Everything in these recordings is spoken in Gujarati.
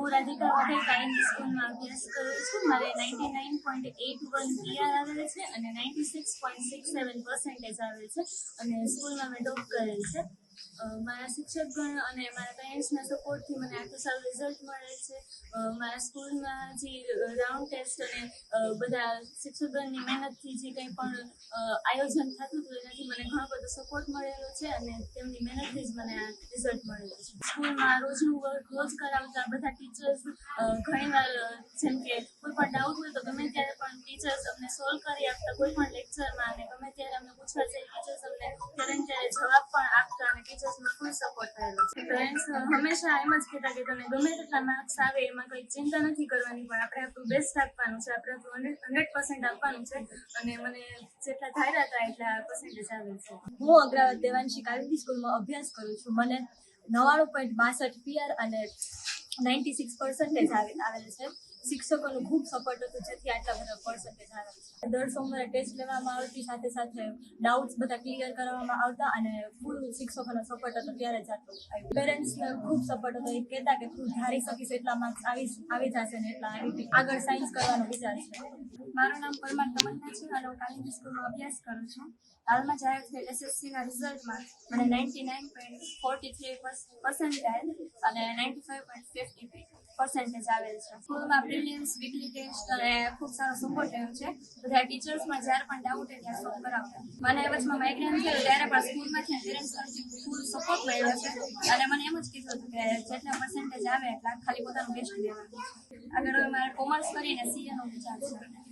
હું રાધિકા વાઢેર કાયમી સ્કૂલમાં અભ્યાસ કરું છું. મારે 99.81 PR આવેલ છે અને 96.67% આવેલ છે અને સ્કૂલમાં મેં ટોપ કરેલ છે. મારા શિક્ષકગણ અને મારા પેરેન્ટ્સના સપોર્ટથી મને આટલું સારું રિઝલ્ટ મળે છે. મારા સ્કૂલમાં જે રાઉન્ડ ટેસ્ટ અને બધા શિક્ષકગણની મહેનતથી જે કંઈ પણ આયોજન થતું હતું એનાથી મને ઘણો બધો સપોર્ટ મળેલો છે અને તેમની મહેનતથી જ મને આ રિઝલ્ટ મળેલું છે. સ્કૂલમાં રોજનું વર્ક રોજ કરાવતા બધા ટીચર્સ ઘણીવાર જેમ કે કોઈ પણ ડાઉટ હોય તો ગમે ત્યારે પણ ટીચર્સ અમને સોલ્વ કરી આપતા, કોઈ પણ લેક્ચરમાં અને ગમે ત્યારે અમને પૂછવા જઈએ ટીચર્સ અમને ત્યારે જવાબ પણ આપતા અને ટીચર્સનો ફૂલ સપોર્ટ થયેલો છે. પેરેન્ટ્સ હંમેશા એમ જ કહેતા કે તમે ગમે તેટલા માર્ક્સ આવે એમાં કંઈ ચિંતા નથી કરવાની, પણ આપણે આપણું બેસ્ટ આપવાનું છે, આપણે આપણું 100% આપવાનું છે અને મને જેટલા ધાર્યા હતા એટલા પર્સન્ટેજ આવે છે. હું અગ્રવાલ દેવાંશી કાલિંદી સ્કૂલમાં અભ્યાસ કરું છું. મને 99.62 PR અને 96% આવેલ છે. શિક્ષકોનું ખૂબ સપોર્ટ હતું જેથી આટલા બધા પર્સન્ટેજ આવેલ છે. દર સોમવારે ટેસ્ટ લેવામાં આવતી, સાથે સાથે ડાઉટ્સ બધા ક્લિયર કરવામાં આવતા અને ફૂલ શિક્ષકોનો સપોર્ટ હતો ત્યારે જ આટલું આવ્યું. પેરેન્ટ્સને ખૂબ સપોર્ટ હતો. એ કહેતા કે તું ધારી શકીશ એટલા માર્ક્સ આવી જશે ને એટલા આવી આગળ સાયન્સ કરવાનો વિચાર છે. મારું નામ પરમાર તમન્ના છે અને હું કાલિંદી સ્કૂલમાં અભ્યાસ કરું છું. હાલમાં જાહેર થયેલ SSCના રિઝલ્ટમાં મને 99.43% અને 95.50% આવેલ છે. સ્કૂલમાં પ્રિલિમ્સ, વીકલી ટેસ્ટ અને ખૂબ સારો સપોર્ટ રહ્યો છે. બધા ટીચર્સમાં જ્યારે પણ ડાઉટ હોય ત્યારે સોલ્વ કરાવતા. મને વચમાં માઇગ્રેન થયું ત્યારે પણ સ્કૂલમાંથી પેરેન્ટ્સ તરફથી ફૂલ સપોર્ટ મળ્યો છે અને મને એમ જ કીધું હતું કે જેટલા પર્સન્ટેજ આવે એટલા ખાલી પોતાનું બેસ્ટ દેવાનું. આગળ હવે મારે કોમર્સ કરીને CA નો વિચાર છે.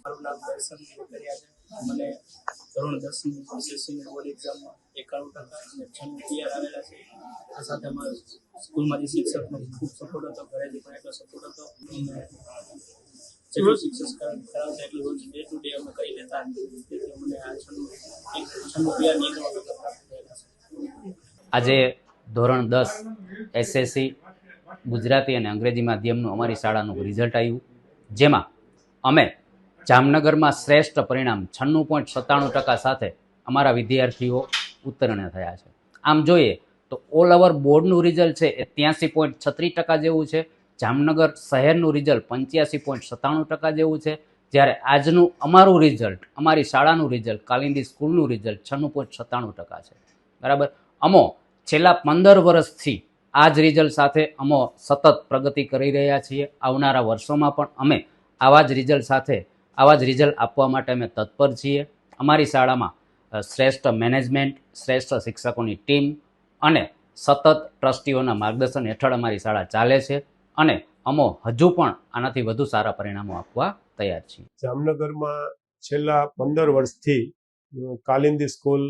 મારું નામ દર્શન કર્યા છે. મને ધોરણ 10ની SSCની બોર્ડ એક્ઝામમાં 91% અને 96 PR આવેલા છે. આ સાથે અમારા સ્કૂલમાંથી શિક્ષકનો ખૂબ સપોર્ટ હતો, ઘરેથી પણ એટલો સપોર્ટ હતો. જેટલું શિક્ષક કરાવતા એટલું રોજ ડે ટુ ડે અમે કરી લેતા, તેથી મને આ 96 PR ની પ્રાપ્ત થયેલા છે. આજે ધોરણ 10 SSC ગુજરાતી અને અંગ્રેજી માધ્યમનું અમારી શાળાનું રિઝલ્ટ આવ્યું, જેમાં અમે જામનગરમાં શ્રેષ્ઠ પરિણામ 96.97% સાથે અમારા વિદ્યાર્થીઓ ઉત્તીર્ણ થયા છે. આમ જોઈએ તો ઓલ ઓવર બોર્ડનું રિઝલ્ટ છે એ 83.36% જેવું છે. જામનગર શહેરનું રિઝલ્ટ 85.97% જેવું છે. જ્યારે આજનું અમારું રિઝલ્ટ, અમારી શાળાનું રિઝલ્ટ, કાલિંદી સ્કૂલનું રિઝલ્ટ 96.97% છે. બરાબર. અમો છેલ્લા 15 વર્ષથી આ જ રિઝલ્ટ સાથે અમો સતત પ્રગતિ કરી રહ્યા છીએ. આવનારા વર્ષોમાં પણ અમે આવા જ રિઝલ્ટ સાથે આવા જ રિઝલ્ટ આપવા માટે અમે તત્પર છીએ. અમારી શાળામાં શ્રેષ્ઠ મેનેજમેન્ટ, શ્રેષ્ઠ શિક્ષકોની ટીમ અને સતત ટ્રસ્ટીઓના માર્ગદર્શન હેઠળ અમારી શાળા ચાલે છે અને અમો હજુ પણ આનાથી વધુ સારા પરિણામો આપવા તૈયાર છીએ. જામનગરમાં છેલ્લા 15 વર્ષથી કાલિંદી સ્કૂલ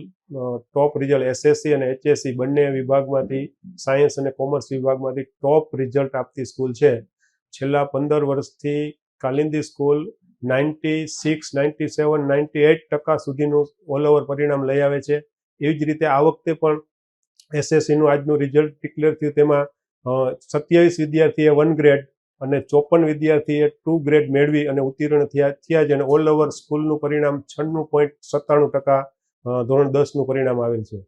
ટોપ રિઝલ્ટ SSC અને HSC બંને વિભાગમાંથી, સાયન્સ અને કોમર્સ વિભાગમાંથી ટોપ રિઝલ્ટ આપતી સ્કૂલ છે. છેલ્લા 15 વર્ષથી કાલિંદી સ્કૂલ 96, 97, 98% સુધીનું ઓલ ઓવર પરિણામ લઈ આવે છે. એવી જ રીતે આ વખતે પણ SSCનું આજનું રિઝલ્ટ ડિક્લેર થયું, તેમાં 27 વિદ્યાર્થીએ 1 ગ્રેડ અને 54 વિદ્યાર્થીએ 2 ગ્રેડ મેળવી અને ઉત્તીર્ણ થયા છે અને ઓલ ઓવર સ્કૂલનું પરિણામ 96.97% ધોરણ 10નું પરિણામ આવેલ છે.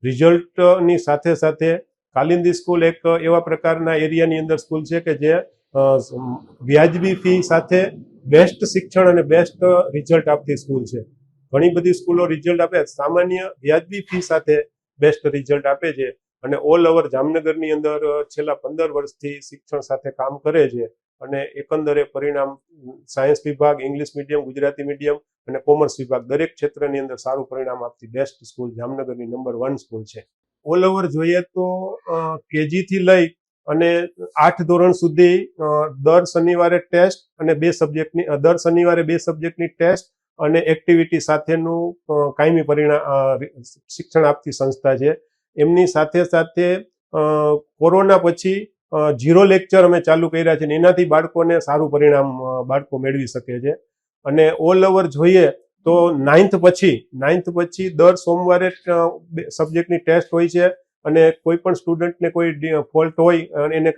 રિઝલ્ટની સાથે સાથે કાલિંદી સ્કૂલ એક એવા પ્રકારના એરિયાની અંદર સ્કૂલ છે કે જે વ્યાજબી ફી સાથે બેસ્ટ શિક્ષણ અને બેસ્ટ રિઝલ્ટ આપતી સ્કૂલ છે. ઘણી બધી સ્કૂલો રિઝલ્ટ આપે સામાન્ય વ્યાજબી ફી સાથે બેસ્ટ રિઝલ્ટ આપે છે અને ઓલ ઓવર જામનગરની અંદર છેલ્લા 15 વર્ષથી શિક્ષણ સાથે કામ કરે છે અને એકંદરે પરિણામ સાયન્સ વિભાગ, ઇંગ્લિશ મીડિયમ, ગુજરાતી મીડિયમ અને કોમર્સ વિભાગ દરેક ક્ષેત્રની અંદર સારું પરિણામ આપતી બેસ્ટ સ્કૂલ જામનગરની નંબર 1 સ્કૂલ છે. ઓલ ઓવર જોઈએ તો KG થી લઈ અને 8 ધોરણ સુધી દર શનિવારે ટેસ્ટ અને દર શનિવારે 2 સબ્જેક્ટની ટેસ્ટ અને એક્ટિવિટી સાથેનું કાયમી પરિણામ શિક્ષણ આપતી સંસ્થા છે. એમની સાથે સાથે કોરોના પછી 0 લેક્ચર અમે ચાલુ કર્યા છે અને એનાથી બાળકોને સારું પરિણામ બાળકો મેળવી શકે છે. અને ઓલ ઓવર જોઈએ તો 9th પછી દર સોમવારે સબ્જેક્ટની ટેસ્ટ હોય છે અને કોઈ પણ સ્ટુડન્ટને કોઈ ફોલ્ટ હોય અને એને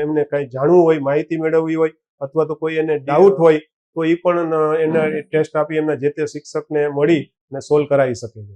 એમને કંઈ જાણવું હોય, માહિતી મેળવવી હોય અથવા તો કોઈ એને ડાઉટ હોય તો એ પણ એના ટેસ્ટ આપી એમના જે તે શિક્ષકને મળી અને સોલ્વ કરાવી શકે છે.